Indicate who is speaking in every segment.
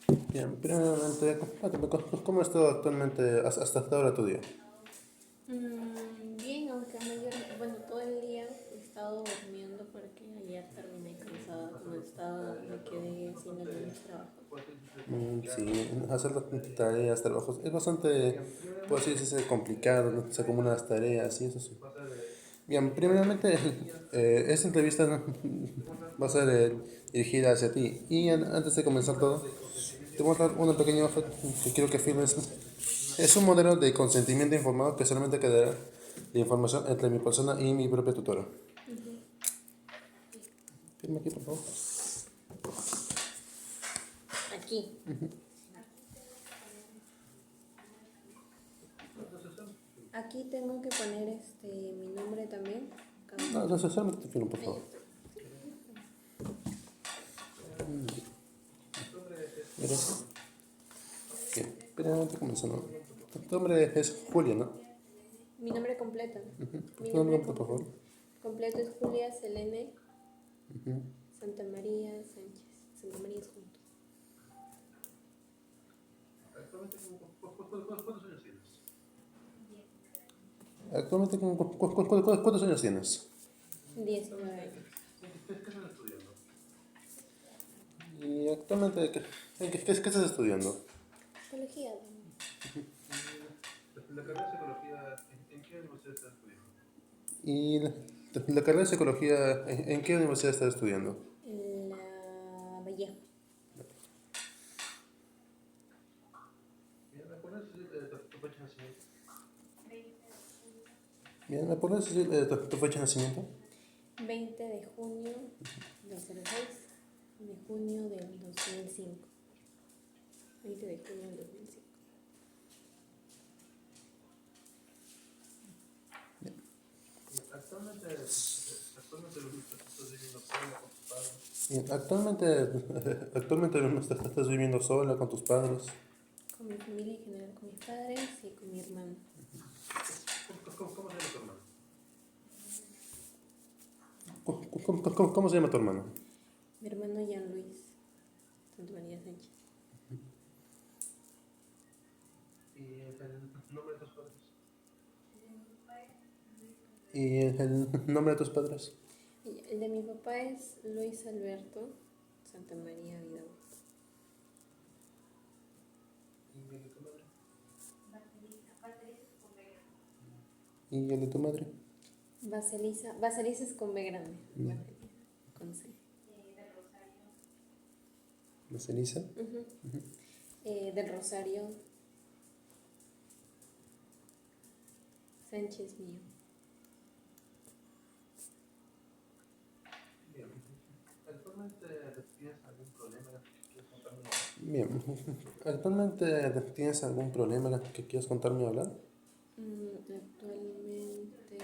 Speaker 1: Bien, primeramente, cuéntame, ¿cómo ha estado actualmente hasta ahora tu día?
Speaker 2: Bien, aunque bueno, todo el día he estado durmiendo porque ayer terminé cansada, me quedé haciendo algunos trabajos.
Speaker 1: Sí, hacer las tareas, trabajos, es bastante, pues sí, es complicado, ¿no? Se acumulan las tareas y eso sí. Bien, primeramente, esta entrevista ¿no? va a ser dirigida hacia ti. Y antes de comenzar todo, te voy a dar una pequeña hoja que quiero que firmes. Es un modelo de consentimiento informado que solamente quedará la información entre mi persona y mi propia tutora.
Speaker 2: Ujú.
Speaker 1: Firma aquí, por favor.
Speaker 2: Aquí. Aquí tengo que poner mi nombre también.
Speaker 1: No, no, solamente te firmo, por
Speaker 2: Ahí
Speaker 1: favor.
Speaker 2: está.
Speaker 1: Mira. Bien, primeramente comenzando. Tu nombre es Julia, ¿no?
Speaker 2: Mi nombre completo. Mi
Speaker 1: Tu nombre
Speaker 2: nombre
Speaker 1: completo, por favor.
Speaker 2: completo es Julia Selene Santa María Sánchez. Santa María es junto.
Speaker 1: Actualmente, ¿cuántos años tienes?
Speaker 2: 19 años.
Speaker 1: Y actualmente, ¿qué estás estudiando?
Speaker 2: Psicología también.
Speaker 1: La carrera de psicología, ¿en qué universidad estás estudiando? ¿Y la carrera de psicología, en qué universidad estás estudiando?
Speaker 2: En la Vallejo.
Speaker 1: Bien, ¿me puedes decir tu fecha de nacimiento? Bien, ¿me puedes decir tu fecha de nacimiento?
Speaker 2: 20 de junio del 06 de junio del 2005. 20 de junio del 2005.
Speaker 1: Actualmente estás viviendo sola con tus padres. Bien, actualmente estás viviendo sola con tus padres.
Speaker 2: Con mi familia en general, con mis padres y con mi hermano.
Speaker 1: ¿Cómo se llama tu hermano? ¿Cómo se llama tu hermano?
Speaker 2: Mi hermano Jean Luis Santa María Sánchez.
Speaker 1: ¿Y el nombre de tus padres? ¿Y el nombre de tus padres?
Speaker 2: Y el de mi papá es Luis Alberto Santa María Vidal.
Speaker 1: ¿Y el de tu madre? ¿Y el de tu madre?
Speaker 2: Baselisa es con B grande. Baselisa, con C.
Speaker 1: ¿La ceniza?
Speaker 2: Ujú. Del Rosario Sánchez mío.
Speaker 1: Bien. ¿Actualmente tienes algún problema que quieras contarme? Bien. ¿Actualmente tienes algún problema que quieras contarme o hablar?
Speaker 2: Actualmente,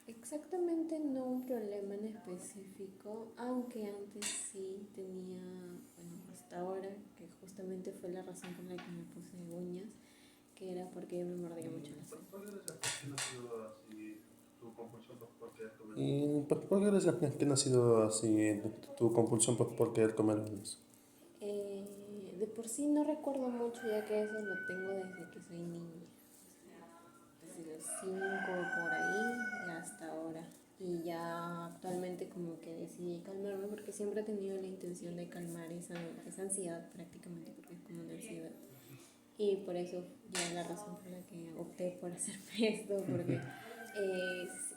Speaker 2: exactamente no un problema en específico, aunque antes sí tenía, bueno, hasta ahora, que justamente fue la razón por la que me puse uñas, que era porque yo me mordía mucho las uñas.
Speaker 1: ¿Por qué crees que no ha sido así tu compulsión por querer comer? ¿Y por qué crees que no ha sido así tu compulsión por querer comer uñas?
Speaker 2: De por sí no recuerdo mucho, ya que eso lo tengo desde que soy niña, desde los 5 por ahí y hasta ahora. Y ya actualmente como que decidí calmarme porque siempre he tenido la intención de calmar esa ansiedad prácticamente, porque es como una ansiedad. Y por eso ya es la razón por la que opté por hacerme esto, porque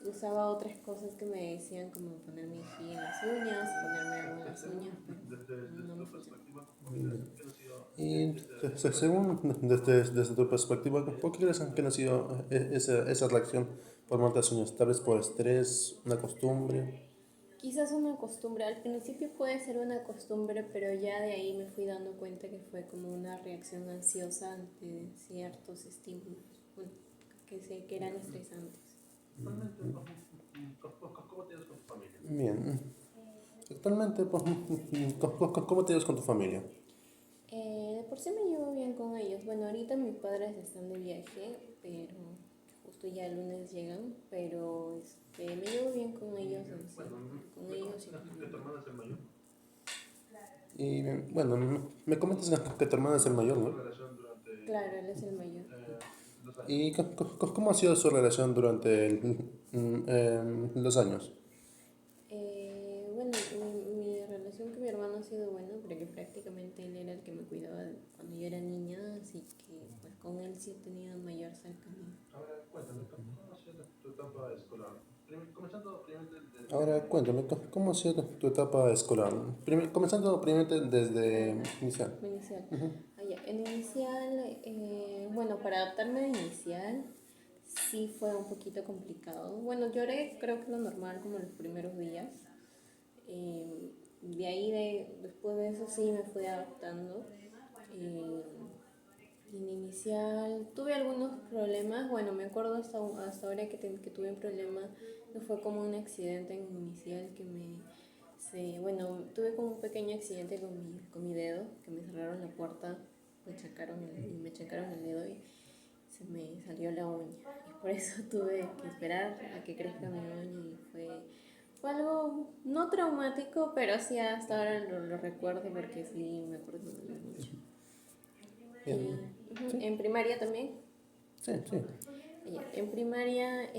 Speaker 2: usaba otras cosas que me decían como ponerme ají en las uñas, ponerme algo en las uñas, pero no me funcionó.
Speaker 1: Y según desde tu perspectiva, ¿por qué crees que ha sido esa reacción por muerte de uñas? Tal vez por estrés, una costumbre.
Speaker 2: Quizás una costumbre, al principio puede ser una costumbre, pero ya de ahí me fui dando cuenta que fue como una reacción ansiosa ante ciertos estímulos, bueno, que eran estresantes.
Speaker 1: ¿Cómo te llevas con tu familia? Bien. Actualmente, ¿cómo te llevas con tu familia?
Speaker 2: De por sí me llevo bien con ellos. Bueno, ahorita mis padres están de viaje, pero justo ya el lunes llegan, pero me llevo bien con ellos en sí, con ellos y con mi hermano.
Speaker 1: ¿Tu hermana es el mayor? Y bueno, me comentas que tu hermano es el mayor, ¿no?
Speaker 2: Claro, él es el mayor.
Speaker 1: ¿Y cómo ha sido su relación durante los años?
Speaker 2: Bueno, mi relación con mi hermano ha sido buena porque prácticamente él era el que me cuidaba cuando yo era niña, así que pues con él sí he tenido mayor cercanía.
Speaker 1: Ahora cuéntame, ¿cómo ha sido tu etapa escolar? Comenzando primeramente desde inicial.
Speaker 2: Inicial. En inicial, bueno, para adaptarme a inicial sí fue un poquito complicado. Bueno, lloré creo que lo normal como los primeros días. De ahí, después de eso sí me fui adaptando. Eh, en inicial tuve algunos problemas. Bueno, me acuerdo hasta ahora que tuve un problema. No fue como un accidente en inicial que bueno, tuve como un pequeño accidente con mi dedo, que me cerraron la puerta, me checaron el dedo y se me salió la uña. Y por eso tuve que esperar a que crezca mi uña y fue algo no traumático, pero sí hasta ahora lo recuerdo porque sí me acuerdo mucho.
Speaker 1: Bien. Sí,
Speaker 2: En primaria también.
Speaker 1: sí, sí.
Speaker 2: En primaria,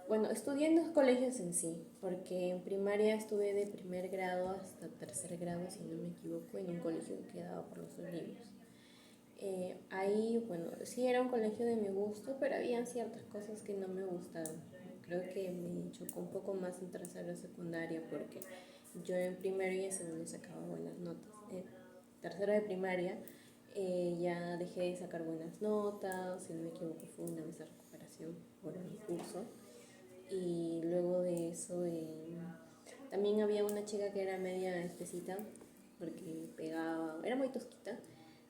Speaker 2: bueno, estudié en dos colegios en sí, porque en primaria estuve de primer grado hasta tercer grado, si no me equivoco, en un colegio que quedaba por los Olivos. Ahí, bueno, sí era un colegio de mi gusto, pero habían ciertas cosas que no me gustaban. Creo que me chocó un poco más en tercero de secundaria, porque yo en primero y en segundo sacaba buenas notas. En tercero de primaria ya dejé de sacar buenas notas, si no me equivoco fue una vez de recuperación por mi curso. Y luego de eso también había una chica que era media espesita porque pegaba, era muy tosquita.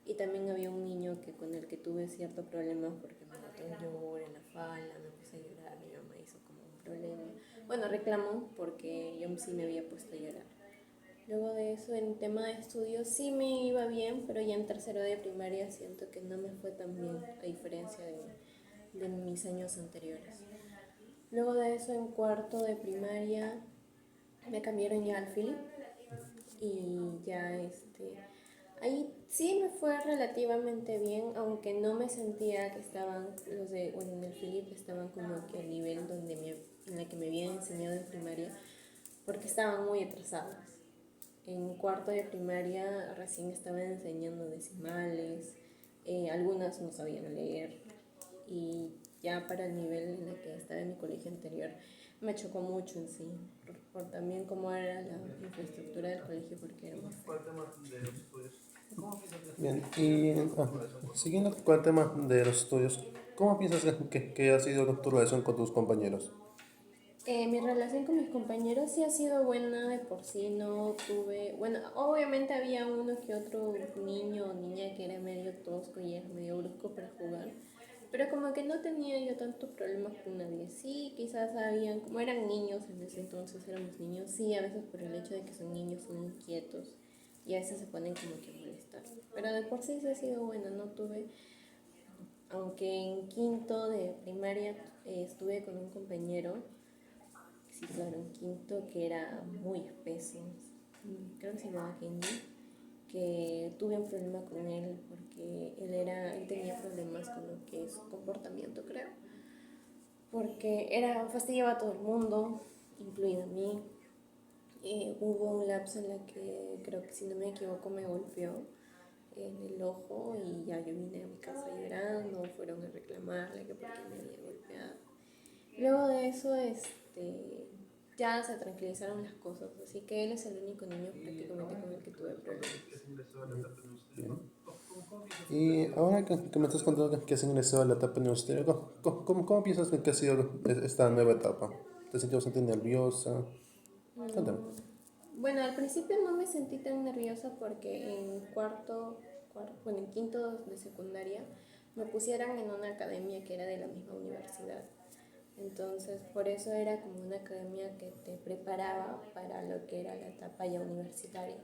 Speaker 2: Y también había un niño con el que tuve cierto problema porque me botó un yogur en la falda, me puse a llorar, mi mamá hizo como un problema. Bueno, reclamó porque yo sí me había puesto a llorar. Luego de eso, en tema de estudios sí me iba bien, pero ya en tercero de primaria siento que no me fue tan bien, a diferencia de mis años anteriores. Luego de eso, en cuarto de primaria, me cambiaron ya al Philip y ya ahí sí me fue relativamente bien, aunque no me sentía que bueno, en el Philip estaban como que al nivel en el que me habían enseñado en primaria, porque estaban muy atrasados. En cuarto de primaria recién estaban enseñando decimales, algunas no sabían leer y ya para el nivel en el que estaba en mi colegio anterior me chocó mucho en sí, por también cómo era la infraestructura del colegio porque era muy feo.
Speaker 1: Bien, y siguiendo con el tema de los estudios, ¿cómo piensas que ha sido tu relación con tus compañeros?
Speaker 2: Mi relación con mis compañeros sí ha sido buena de por sí, no tuve, bueno, obviamente había uno que otro niño o niña que era medio tosco y era medio brusco para jugar, pero como que no tenía yo tantos problemas con nadie. Sí, quizás habían, como eran niños en ese entonces, éramos niños, sí, a veces por el hecho de que son niños son inquietos y a veces se ponen como que a molestar, pero de por sí sí ha sido buena, no tuve, aunque en quinto de primaria estuve con un compañero. Sí, claro, en quinto que era muy espeso, creo que se llamaba Kenny, que tuve un problema con él porque él tenía problemas con lo que es su comportamiento, creo, porque fastidiaba a todo el mundo, incluido a mí. Hubo un lapso en la que creo que si no me equivoco me golpeó en el ojo y ya yo vine a mi casa llorando, fueron a reclamarle que porque me había golpeado. Luego de eso, ya se tranquilizaron las cosas, así que él es el único niño prácticamente con el que tuve problemas.
Speaker 1: Bien. Y ahora que me estás contando que has ingresado a la etapa universitaria, ¿cómo piensas que ha sido esta nueva etapa? ¿Te has sentido bastante nerviosa? Cuéntame.
Speaker 2: Bueno, al principio no me sentí tan nerviosa porque bueno, en quinto de secundaria me pusieron en una academia que era de la misma universidad. Entonces, por eso era como una academia que te preparaba para lo que era la etapa ya universitaria.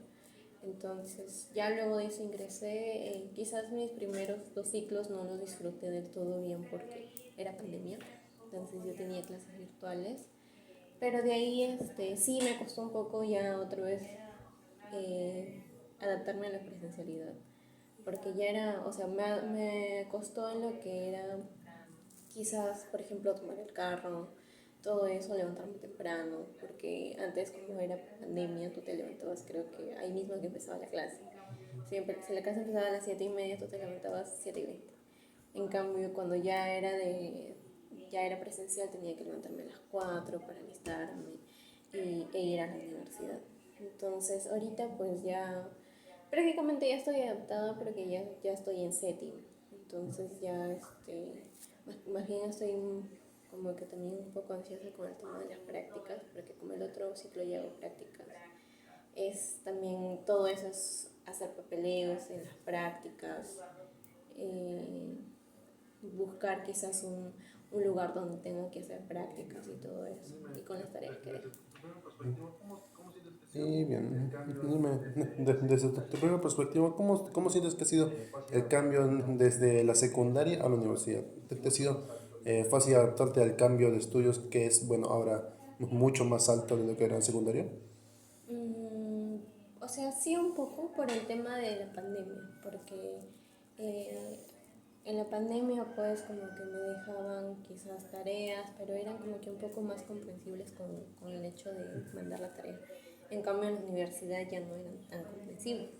Speaker 2: Entonces, ya luego de eso ingresé, quizás mis primeros 2 ciclos no los disfruté del todo bien porque era pandemia, entonces yo tenía clases virtuales, pero de ahí sí me costó un poco ya otra vez adaptarme a la presencialidad, porque ya era, o sea, me costó en lo que era quizás, por ejemplo, tomar el carro, todo eso, levantarme temprano, porque antes como era pandemia, tú te levantabas creo que ahí mismo que empezaba la clase. Siempre, si la clase empezaba a las 7:30, tú te levantabas 7:20. En cambio, cuando ya era presencial, tenía que levantarme a las 4 para alistarme e ir a la universidad. Entonces, ahorita pues ya prácticamente ya estoy adaptada porque ya estoy en séptimo. Entonces ya más bien estoy como que también un poco ansiosa con el tema de las prácticas, porque como el otro ciclo ya hago prácticas, es también todo eso es hacer papeleos en las prácticas, eh, buscar quizás un lugar donde tenga que hacer prácticas y todo eso, y con las tareas que dejo.
Speaker 1: Y bien, dime, desde tu primera perspectiva, ¿cómo sientes que ha sido el cambio desde la secundaria a la universidad? ¿Te ha sido fácil adaptarte al cambio de estudios que es, bueno, ahora mucho más alto de lo que era en secundaria?
Speaker 2: Mm, o sea, sí un poco por el tema de la pandemia, porque eh, en la pandemia pues como que me dejaban quizás tareas, pero eran como que un poco más comprensibles con el hecho de mandar la tarea. En cambio en la universidad ya no eran tan comprensibles.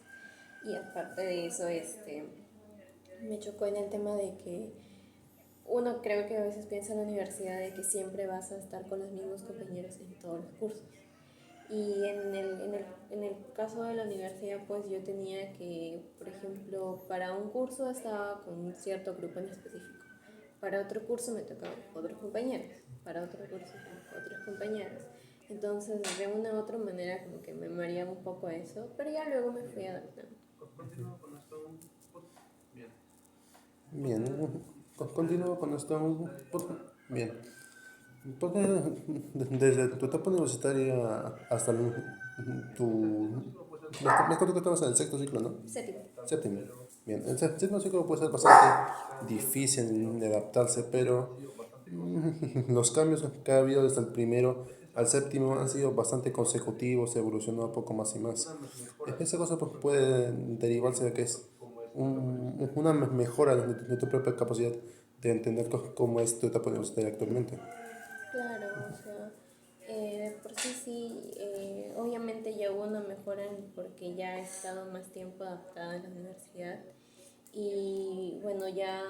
Speaker 2: Y aparte de eso, me chocó en el tema de que uno creo que a veces piensa en la universidad de que siempre vas a estar con los mismos compañeros en todos los cursos. Y en el caso de la universidad, pues yo tenía que, por ejemplo, para un curso estaba con un cierto grupo en específico. Para otro curso me tocaban otros compañeros. Para otro curso otros compañeros. Entonces, de una u otra manera, como que me mareaba un poco eso, pero ya luego me fui adaptando.
Speaker 1: Bien, continúo con esto. Bien, porque desde tu etapa universitaria hasta tu... Me acuerdo que estabas en el sexto ciclo, ¿no?
Speaker 2: Séptimo.
Speaker 1: Séptimo. Bien, el séptimo ciclo puede ser bastante difícil de adaptarse, pero los cambios que ha habido desde el primero al séptimo han sido bastante consecutivos, evolucionado poco más y más. Esa cosa pues, puede derivarse de que es una mejora de tu propia capacidad de entender cómo es tu etapa universitaria actualmente.
Speaker 2: Claro, o sea, de por sí sí, obviamente ya hubo una mejora porque ya he estado más tiempo adaptada en la universidad y bueno, ya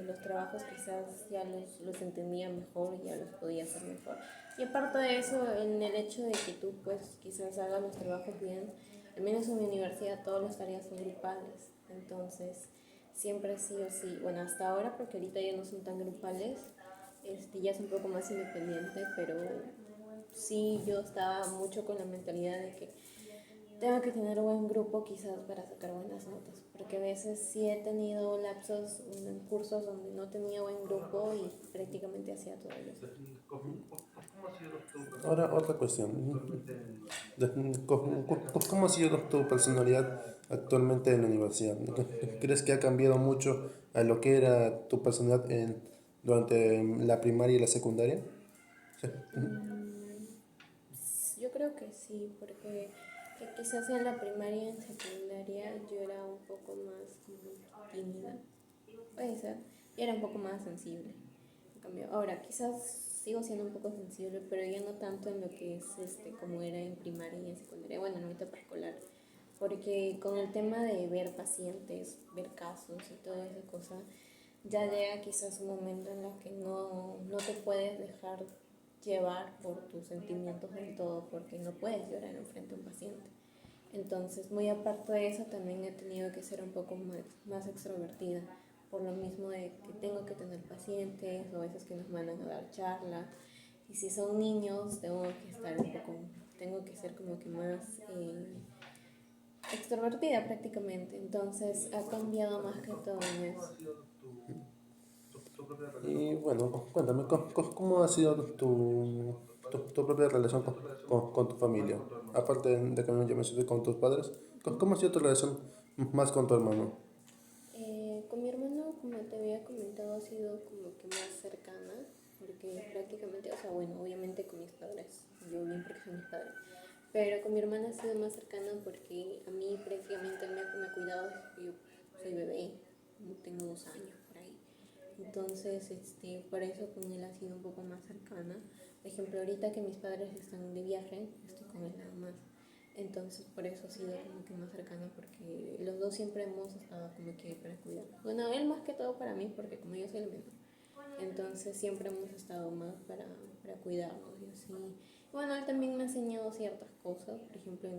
Speaker 2: los trabajos quizás ya los entendía mejor, ya los podía hacer mejor. Y aparte de eso, en el hecho de que tú pues quizás hagas los trabajos bien, al menos en mi universidad todas las tareas son grupales, entonces siempre sí o sí, bueno, hasta ahora porque ahorita ya no son tan grupales, ya es un poco más independiente, pero sí yo estaba mucho con la mentalidad de que tengo que tener buen grupo quizás para sacar buenas notas, porque a veces sí he tenido lapsos en cursos donde no tenía buen grupo y prácticamente hacía todo yo sola.
Speaker 1: Ahora, otra cuestión. ¿Cómo ha sido tu personalidad actualmente en la universidad? ¿Crees que ha cambiado mucho a lo que era tu personalidad durante la primaria y la secundaria? Sí.
Speaker 2: Mm, yo creo que sí, porque quizás en la primaria y en secundaria yo era un poco más como tímida, puede ser, y era un poco más sensible. En cambio, ahora quizás sigo siendo un poco sensible, pero ya no tanto en lo que es como era en primaria y en secundaria, bueno, en mi etapa escolar, porque con el tema de ver pacientes, ver casos y toda esa cosa, ya llega quizás un momento en el que no te puedes dejar llevar por tus sentimientos del todo, porque no puedes llorar enfrente a un paciente. Entonces, muy aparte de eso, también he tenido que ser un poco más extrovertida, por lo mismo de que tengo que tener pacientes, o a veces que nos mandan a dar charla, y si son niños, tengo que ser como que más extrovertida prácticamente, entonces ha cambiado más que todo en eso.
Speaker 1: Y bueno, cuéntame, ¿cómo ha sido tu propia relación con tu familia? Aparte de que ya mencionaste con tus padres, ¿cómo ha sido tu relación más con tu hermano?
Speaker 2: Con mi hermano, como te había comentado, ha sido como que más cercana, porque prácticamente, o sea, bueno, obviamente con mis padres, yo bien porque son mis padres, Pero con mi hermana ha sido más cercana porque a mí prácticamente me ha cuidado desde que yo soy bebé, tengo 2 años por ahí. Entonces, por eso con él ha sido un poco más cercana. Por ejemplo, ahorita que mis padres están de viaje, estoy con él nada más. Entonces, por eso ha sido como que más cercana, porque los dos siempre hemos estado como que para cuidar. Bueno, él más que todo para mí, porque como yo soy el menor. Entonces, siempre hemos estado más para cuidarnos y así. Bueno, él también me ha enseñado ciertas cosas. Por ejemplo,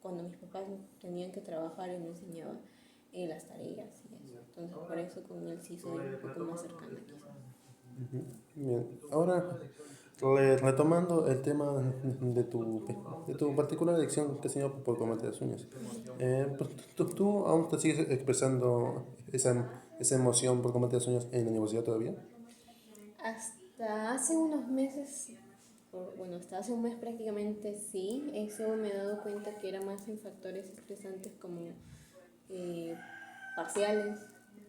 Speaker 2: cuando mis papás tenían que trabajar, él me enseñaba las tareas y eso. Entonces, por eso con él sí soy un poco más cercana quizás.
Speaker 1: Ujú. Bien, ahora retomando el tema de tu particular adicción que has tenido por comerte las uñas. Pues, ¿tú aún te sigues expresando esa emoción por comerte las uñas en la universidad todavía?
Speaker 2: Hasta hace unos meses, bueno, hasta hace un mes prácticamente sí, eso me he dado cuenta que era más en factores estresantes como eh, parciales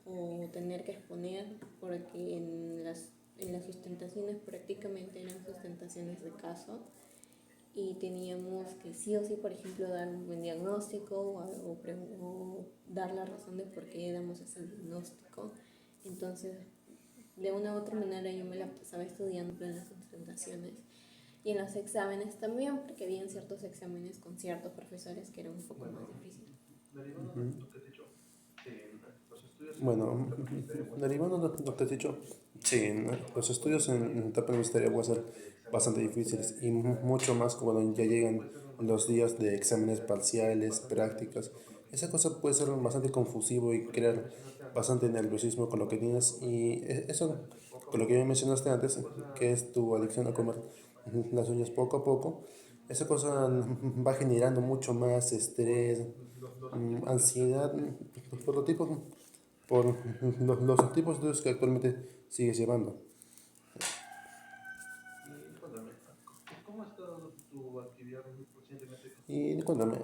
Speaker 2: o tener que exponer, porque en las sustentaciones prácticamente eran sustentaciones de caso y teníamos que sí o sí, por ejemplo, dar un buen diagnóstico o dar la razón de por qué damos ese diagnóstico. Entonces, de una u otra manera yo me la pasaba estudiando en las sustentaciones y en los exámenes también, porque habían ciertos exámenes con ciertos profesores que eran un poco más difíciles.
Speaker 1: Ujú. Bueno, derivando de lo que has dicho, sí, ¿no? Los estudios en etapa universitaria van a ser bastante difíciles y mucho más cuando ya llegan los días de exámenes parciales, prácticas. Esa cosa puede ser bastante confusivo y crear bastante nerviosismo con lo que tienes y eso, con lo que me mencionaste antes, que es tu adicción a comer las uñas poco a poco, esa cosa va generando mucho más estrés, ansiedad, por lo tipo por los tipos de estudios que actualmente sigues llevando. Y cuéntame,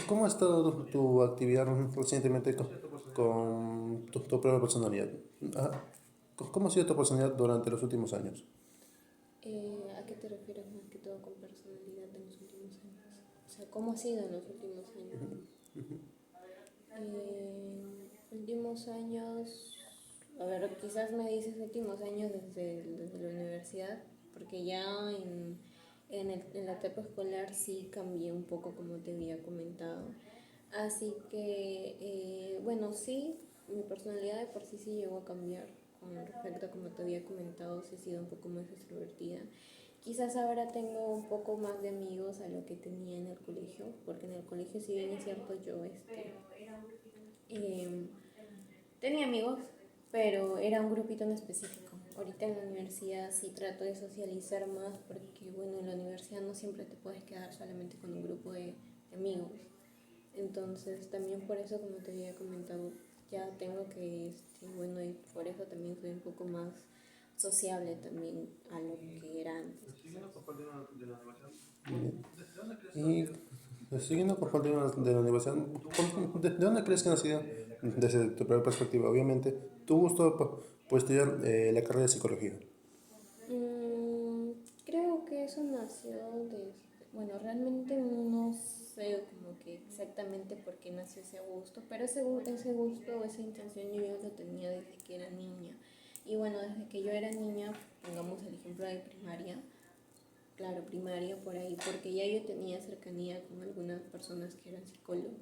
Speaker 1: ¿cómo ha estado tu actividad recientemente con tu propia personalidad? Ah, ¿cómo ha sido tu personalidad durante los últimos años?
Speaker 2: ¿A qué te refieres más que todo con personalidad en los últimos años? O sea, ¿cómo ha sido en los últimos años? Últimos años, a ver, quizás me dices últimos años desde la universidad, porque ya en la etapa escolar sí cambié un poco como te había comentado. Así que, bueno, sí, mi personalidad de por sí sí llegó a cambiar con respecto a como te había comentado, sí he sido un poco más extrovertida. Quizás ahora tengo un poco más de amigos a lo que tenía en el colegio, porque en el colegio, si bien es cierto, yo eh, tenía amigos, pero era un grupito en específico. Ahorita en la universidad sí trato de socializar más porque, bueno, en la universidad no siempre te puedes quedar solamente con un grupo de amigos. Entonces, también por eso, como te había comentado, ya tengo que, bueno, y por eso también soy un poco más sociable también a lo que era antes, quizás.
Speaker 1: Bien. Y siguiendo con el tema de la universidad, ¿de dónde crees que ha nacido, desde tu propia perspectiva, obviamente, tu gusto por estudiar la carrera de psicología?
Speaker 2: Mm, creo que eso nació desde, bueno, realmente no sé como que exactamente por qué nació ese gusto, pero ese gusto o esa intención yo ya lo tenía desde que era niña. Y bueno, desde que yo era niña, pongamos el ejemplo de primaria, claro, primaria por ahí, porque ya yo tenía cercanía con algunas personas que eran psicólogos.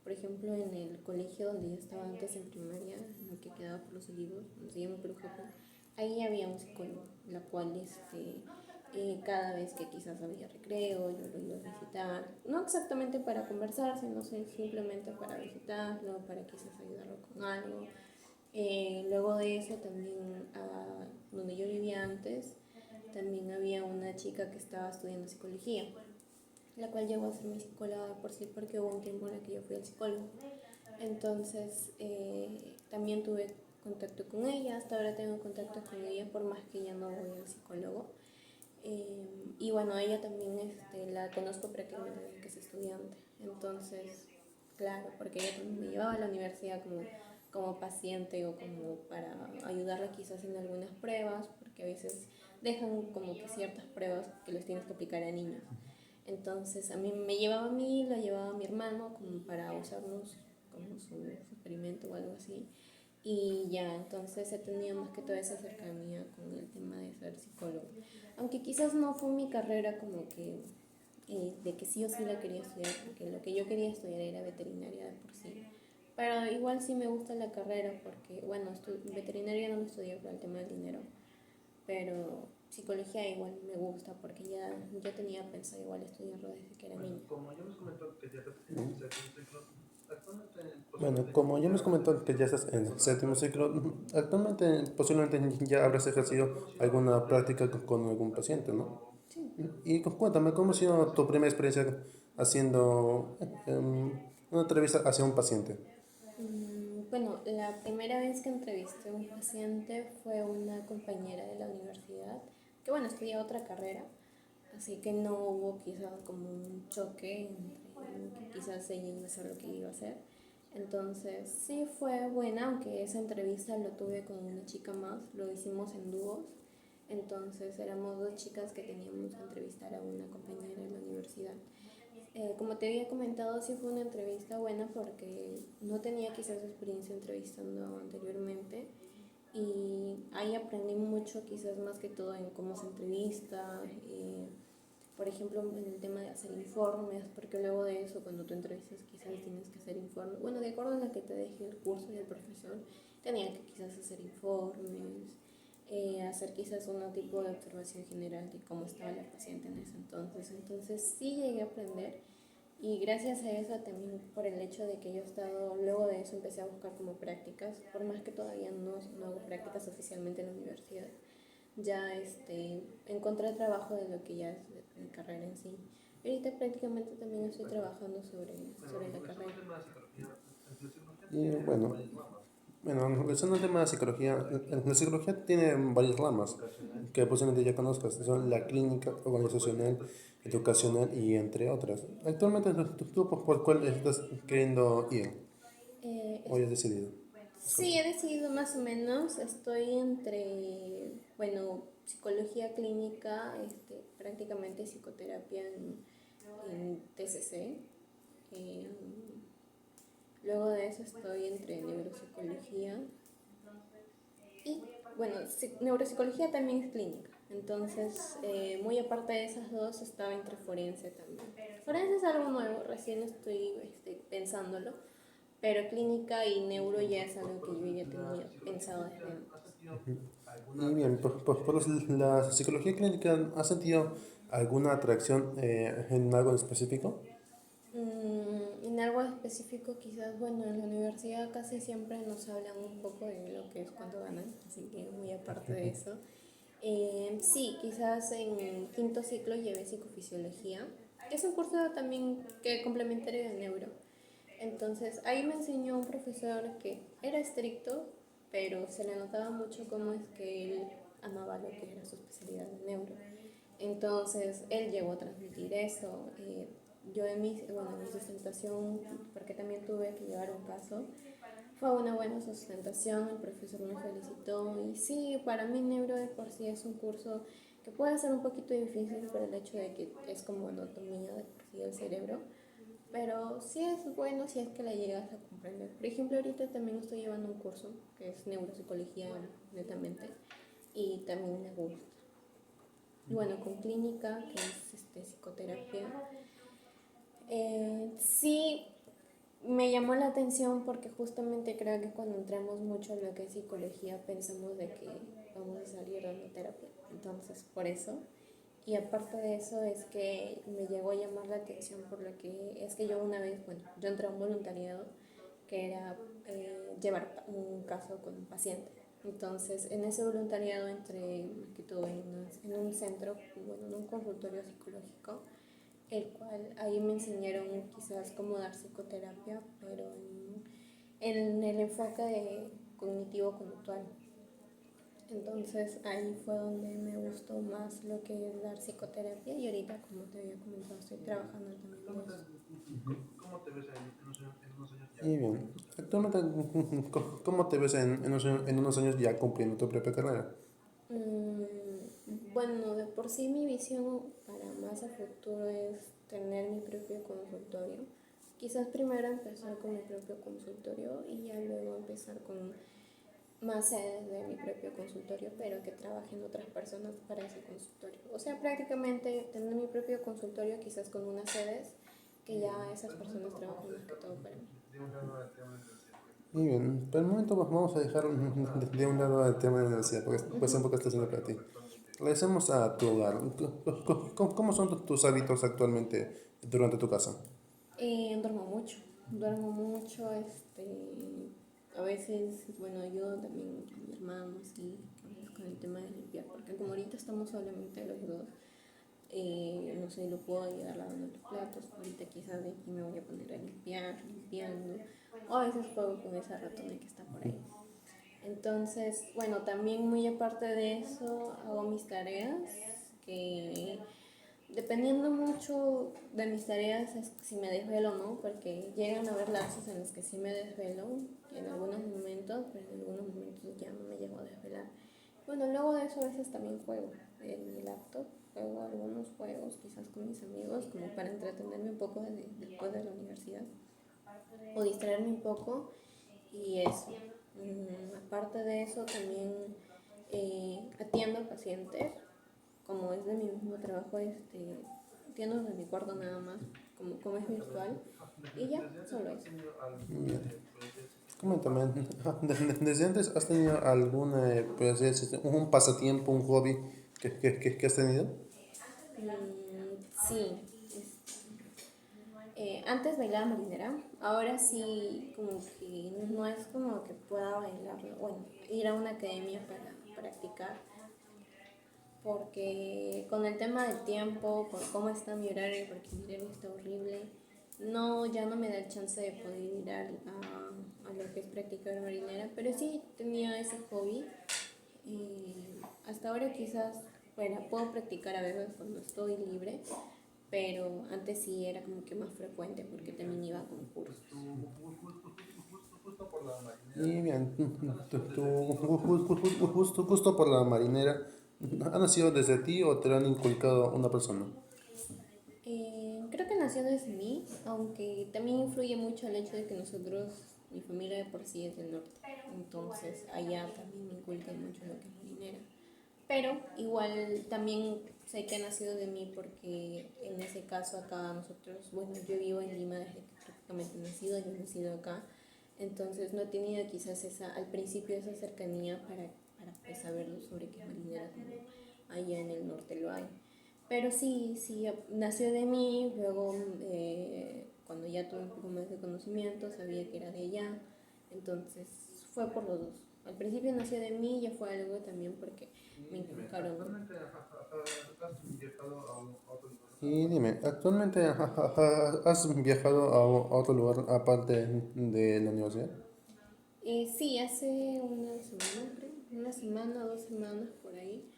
Speaker 2: Por ejemplo, en el colegio donde yo estaba antes en primaria, en el que quedaba por los olivos, donde se llama Perú Japón, ahí había un psicólogo, la cual cada vez que quizás había recreo, yo lo iba a visitar, no exactamente para conversar, sino simplemente para visitarlo, para quizás ayudarlo con algo. Luego de eso también, donde yo vivía antes, también había una chica que estaba estudiando psicología, la cual llegó a ser mi psicóloga de por sí porque hubo un tiempo en el que yo fui al psicólogo. Entonces también tuve contacto con ella, hasta ahora tengo contacto con ella por más que ya no voy al psicólogo. Y bueno, ella también la conozco prácticamente desde que es estudiante. Entonces, claro, porque ella también me llevaba a la universidad como paciente o como para ayudarla quizás en algunas pruebas, porque a veces dejan como que ciertas pruebas que les tienes que aplicar a niños. Entonces a mí me llevaba a mí, lo llevaba a mi hermano como para usarnos como su experimento o algo así. Y ya, entonces he tenido más que toda esa cercanía con el tema de ser psicólogo. Aunque quizás no fue mi carrera como que de que sí o sí la quería estudiar, porque lo que yo quería estudiar era veterinaria de por sí. Pero igual sí me gusta la carrera porque, bueno, veterinaria no lo estudié por el tema del dinero, pero psicología igual me gusta porque ya tenía pensado igual estudiarlo desde que era niña.
Speaker 1: Bueno, como ya me has comentado que ya estás en séptimo ciclo, actualmente posiblemente ya habrás ejercido alguna práctica con algún paciente, ¿no?
Speaker 2: Sí.
Speaker 1: Y cuéntame, ¿cómo ha sido tu primera experiencia haciendo una entrevista hacia un paciente?
Speaker 2: Bueno, la primera vez que entrevisté a un paciente fue una compañera de la universidad, que bueno, estudia otra carrera, así que no hubo quizás como un choque entre que quizás ella iba a hacer lo que iba a hacer. Entonces sí fue buena, aunque esa entrevista lo tuve con una chica más, lo hicimos en dúos. Entonces éramos dos chicas que teníamos que entrevistar a una compañera de la universidad. Como te había comentado, sí fue una entrevista buena porque no tenía quizás experiencia entrevistando anteriormente y ahí aprendí mucho, quizás más que todo en cómo se entrevista, por ejemplo, en el tema de hacer informes, porque luego de eso, cuando tú entrevistas, quizás tienes que hacer informes. Bueno, de acuerdo a lo que te deje el curso y el profesor, tenía que quizás hacer informes, hacer quizás un tipo de observación general de cómo estaba la paciente en ese entonces. Entonces sí llegué a aprender y gracias a eso también por el hecho de que yo he estado, luego de eso empecé a buscar como prácticas, por más que todavía no hago prácticas oficialmente en la universidad, ya encontré trabajo de lo que ya es mi carrera en sí. Y ahorita prácticamente también estoy trabajando sobre la carrera.
Speaker 1: Y bueno, regresando al tema de psicología, la psicología tiene varias ramas que posiblemente ya conozcas, son la clínica, organizacional, educacional y entre otras. Actualmente, ¿tú por cuál estás queriendo ir o
Speaker 2: Eh,
Speaker 1: ya has decidido? Disculpa.
Speaker 2: sí, he decidido más o menos, estoy entre, bueno, psicología clínica, prácticamente psicoterapia en TCC. eh, Luego de eso estoy entre neuropsicología y, bueno, neuropsicología también es clínica. Entonces, muy aparte de esas dos, estaba entre forense también. Forense es algo nuevo, recién estoy pensándolo, pero clínica y neuro ya es algo que yo ya tenía pensado desde antes.
Speaker 1: Y bien, la psicología clínica, ¿has sentido alguna atracción en algo en específico?
Speaker 2: En algo específico, quizás, bueno, en la universidad casi siempre nos hablan un poco de lo que es cuánto ganan, así que muy aparte de eso. Sí, quizás en quinto ciclo llevé psicofisiología, que es un curso también que complementario de neuro. Entonces ahí me enseñó un profesor que era estricto, pero se le notaba mucho cómo es que él amaba lo que era su especialidad de neuro. Entonces él llegó a transmitir eso. Yo en mi sustentación, porque también tuve que llevar un caso, fue una buena sustentación, el profesor me felicitó y sí, para mí neuro de por sí es un curso que puede ser un poquito difícil por el hecho de que es como anatomía de por sí del cerebro, pero sí es bueno si es que la llegas a comprender. Por ejemplo, ahorita también estoy llevando un curso que es neuropsicología netamente y también me gusta. Y bueno, con clínica, que es psicoterapia, sí me llamó la atención porque justamente creo que cuando entramos mucho en lo que es psicología pensamos de que vamos a salir dando terapia. Entonces, por eso. Y aparte de eso es que me llegó a llamar la atención por lo que es que yo una vez, bueno, yo entré a un voluntariado que era llevar un caso con un paciente. Entonces, en ese voluntariado entré más que todo en un centro, bueno, en un consultorio psicológico, el cual ahí me enseñaron quizás cómo dar psicoterapia, pero en el enfoque de cognitivo-conductual. Entonces ahí fue donde me gustó más lo que es dar psicoterapia y ahorita, como te había comentado, estoy trabajando también en eso.
Speaker 1: Y bien, actualmente, ¿cómo te ves en unos años ya cumpliendo tu propia carrera?
Speaker 2: Bueno, de por sí mi visión para más a futuro es tener mi propio consultorio. Quizás primero empezar con mi propio consultorio y ya luego empezar con más sedes de mi propio consultorio, pero que trabajen otras personas para ese consultorio. O sea, prácticamente tener mi propio consultorio quizás con unas sedes que ya esas personas trabajan más que todo para mí.
Speaker 1: Muy bien, por el momento vamos a dejar de un lado el tema de la universidad, porque puede ser un poco estresante para ti. Regresemos a tu hogar. ¿Cómo son tus hábitos actualmente durante tu casa?
Speaker 2: Duermo mucho, a veces, bueno, ayudo también a mi hermano, sí, con el tema de limpiar, porque como ahorita estamos solamente los dos, no sé, lo puedo ayudar lavando los platos, ahorita quizás de aquí me voy a poner a limpiar, limpiando, o a veces juego con esa ratona que está por ahí. Entonces, bueno, también muy aparte de eso, hago mis tareas, que dependiendo mucho de mis tareas es si me desvelo o no, porque llegan a haber lapsos en los que sí me desvelo, en algunos momentos, pero en algunos momentos ya no me llego a desvelar. Bueno, luego de eso a veces también juego en mi laptop, juego algunos juegos quizás con mis amigos, como para entretenerme un poco después de la universidad, o distraerme un poco, y eso. Aparte de eso también atiendo pacientes, como es de mi mismo trabajo, atiendo desde mi cuarto nada más, como es virtual, y ya, solo eso.
Speaker 1: Bien. Coméntame, ¿desde antes has tenido algún, pues, un pasatiempo, un hobby que has tenido?
Speaker 2: Sí, antes bailaba marinera, ahora sí como que no es como que pueda bailarlo, bueno, ir a una academia para practicar, porque con el tema del tiempo, por cómo está mi horario, porque mi horario está horrible, no, ya no me da el chance de poder ir a lo que es practicar marinera, pero sí tenía ese hobby y hasta ahora quizás, bueno, puedo practicar a veces cuando estoy libre, pero antes sí era como que más frecuente porque también iba a concursos.
Speaker 1: Y bien, justo por la marinera, ¿ha nacido desde ti o te lo han inculcado una persona?
Speaker 2: Creo que nació desde mí, aunque también influye mucho el hecho de que nosotros, mi familia de por sí es del norte, entonces allá también me inculcan mucho lo que es marinera. Pero igual también sé que ha nacido de mí porque en ese caso acá nosotros, bueno, yo vivo en Lima desde que prácticamente he nacido, yo he nacido acá, entonces no he tenido quizás al principio esa cercanía para pues, saber sobre qué es marinera como allá en el norte lo hay. Pero sí, sí, nació de mí, luego cuando ya tuve un poco más de conocimiento sabía que era de allá, entonces fue por los dos. Al principio nació de mí y ya fue algo también porque me inculcaron, ¿no?
Speaker 1: Y dime, ¿actualmente has viajado a otro lugar aparte de la universidad?
Speaker 2: Sí, hace una semana, creo, una semana, 2 semanas por ahí,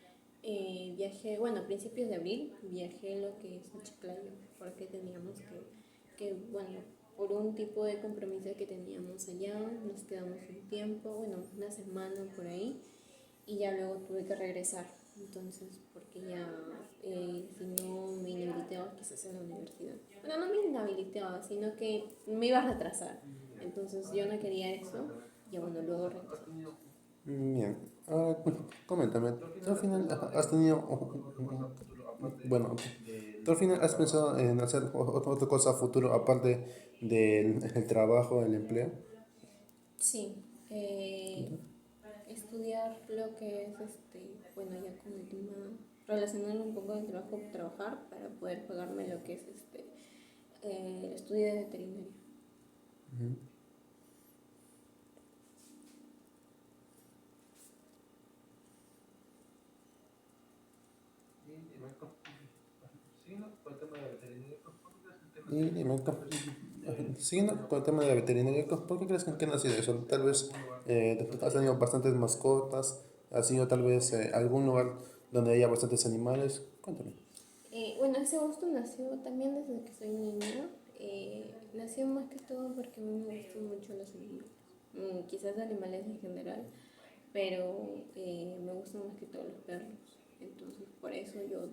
Speaker 2: viajé, bueno, a principios de abril, viajé lo que es a Chiclayo, porque teníamos bueno, por un tipo de compromiso que teníamos allá, nos quedamos un tiempo, bueno, una semana por ahí, y ya luego tuve que regresar. Entonces, porque ya, si no me inhabilitaba quizás en la universidad. Bueno, no me inhabilitaba, sino que me iba a retrasar. Entonces, yo no quería eso. Y bueno, luego regresé.
Speaker 1: Bien, coméntame, ¿tú al final has tenido, bueno, tú al final has pensado en hacer otra cosa a futuro aparte del el trabajo, el empleo?
Speaker 2: Sí, estudiar lo que es, bueno, ya con el tema, relacionarlo un poco del trabajo, trabajar para poder pagarme lo que es el estudio de veterinaria.
Speaker 1: Ujú. Y dime, siguiendo con el tema de la veterinaria, ¿por qué crees que ha nacido eso? Tal vez has tenido bastantes mascotas, ha sido tal vez algún lugar donde haya bastantes animales. Cuéntame.
Speaker 2: Bueno, ese gusto nació también desde que soy niña. Nació más que todo porque a mí me gustan mucho los animales. Quizás animales en general, pero me gustan más que todo los perros. Entonces, por eso yo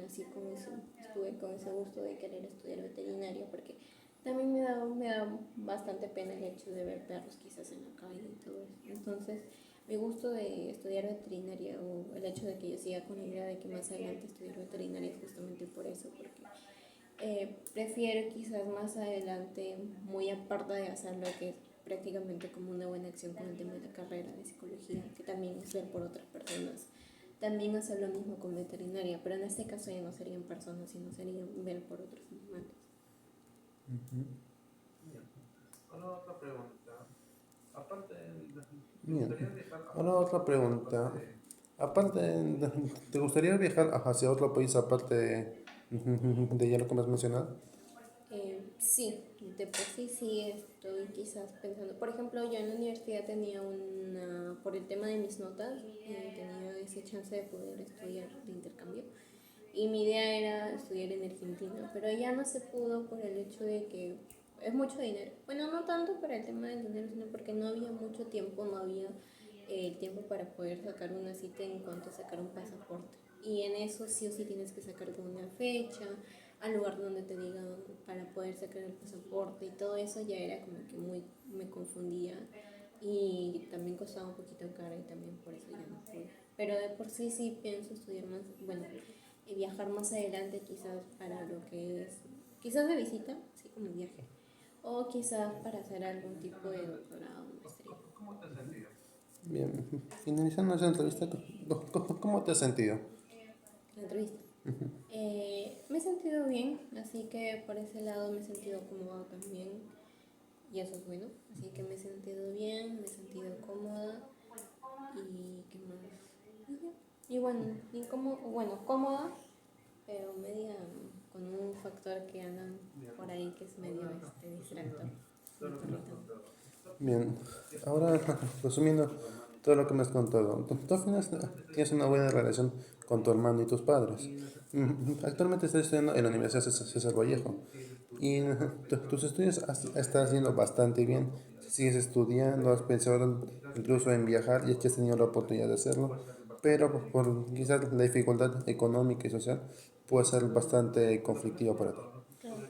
Speaker 2: nací con ese, estuve con ese gusto de querer estudiar veterinaria, porque también me da bastante pena el hecho de ver perros quizás en la calle y todo eso. Entonces, mi gusto de estudiar veterinaria o el hecho de que yo siga con la idea de que más adelante estudiar veterinaria es justamente por eso, porque prefiero quizás más adelante, muy aparte de hacerlo, que es prácticamente como una buena acción con el tema de la carrera de psicología, que también es ver por otras personas, también hacer lo mismo con veterinaria, pero en este caso ya no serían personas, sino serían ver por otros animales.
Speaker 3: Ahora otra pregunta. Aparte, ¿te
Speaker 1: Bien.
Speaker 3: gustaría viajar
Speaker 1: Ahora otra pregunta.
Speaker 3: aparte
Speaker 1: Aparte, ¿te gustaría viajar hacia otro país aparte de ya lo que me has mencionado?
Speaker 2: Sí, de por sí sí estoy quizás pensando. Por ejemplo, yo en la universidad tenía una, por el tema de mis notas, tenía esa chance de poder estudiar de intercambio. Y mi idea era estudiar en Argentina, pero ya no se pudo por el hecho de que es mucho dinero. Bueno, no tanto por el tema del dinero, sino porque no había mucho tiempo, no había tiempo para poder sacar una cita en cuanto a sacar un pasaporte. Y en eso sí o sí tienes que sacar con una fecha, al lugar donde te digan para poder sacar el pasaporte y todo eso ya era como que muy, me confundía y también costaba un poquito caro y también por eso ya no pude. Pero de por sí sí pienso estudiar más, bueno, y viajar más adelante quizás para lo que es, quizás de visita, así como viaje, o quizás para hacer algún tipo de doctorado, maestría.
Speaker 3: ¿cómo te has sentido?
Speaker 1: Bien. Finalizando esa entrevista, ¿cómo te has sentido?
Speaker 2: La entrevista. Me he sentido bien, así que por ese lado me he sentido cómoda también, y eso es bueno. Así que me he sentido bien, me he sentido cómoda, y qué más. Y ya. Y bueno, bueno, cómoda, pero media con un factor que anda por ahí que es medio distractor, mi perrito.
Speaker 1: Bien. Ahora, resumiendo todo lo que me has contado, tú al final tienes una buena relación con tu hermano y tus padres. Actualmente estás estudiando en la Universidad César Vallejo y tus estudios están haciendo bastante bien. Sigues estudiando, has pensado incluso en viajar y es que has tenido la oportunidad de hacerlo, pero por quizás la dificultad económica y social puede ser bastante conflictivo para ti.
Speaker 2: Claro.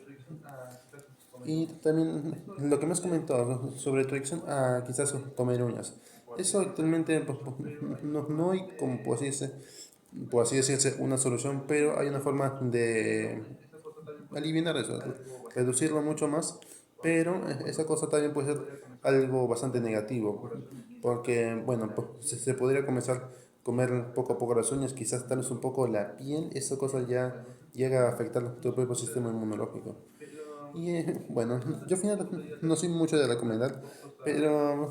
Speaker 1: Y también lo que me has comentado sobre tu adicción a quizás comer uñas. Eso actualmente no hay, como por así decirse, una solución, pero hay una forma de aliviar eso, reducirlo mucho más, pero esa cosa también puede ser algo bastante negativo, porque, bueno, pues, se podría comenzar a comer poco a poco las uñas, quizás tal vez un poco la piel, esa cosa ya llega a afectar tu propio sistema inmunológico. Y bueno, yo al final no soy mucho de recomendar, pero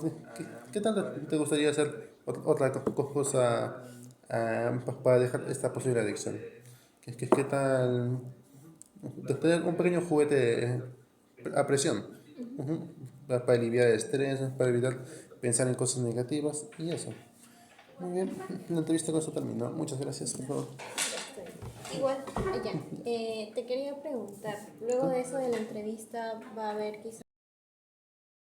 Speaker 1: ¿qué tal te gustaría hacer otra cosa para dejar esta posible adicción? ¿Qué tal tener un pequeño juguete a presión? Ujú, para aliviar el estrés, para evitar pensar en cosas negativas y eso. Muy bien, la entrevista con esto terminó. Muchas gracias. Por favor.
Speaker 2: Ya estoy. Igual, te quería preguntar, luego de eso de la entrevista va a haber quizás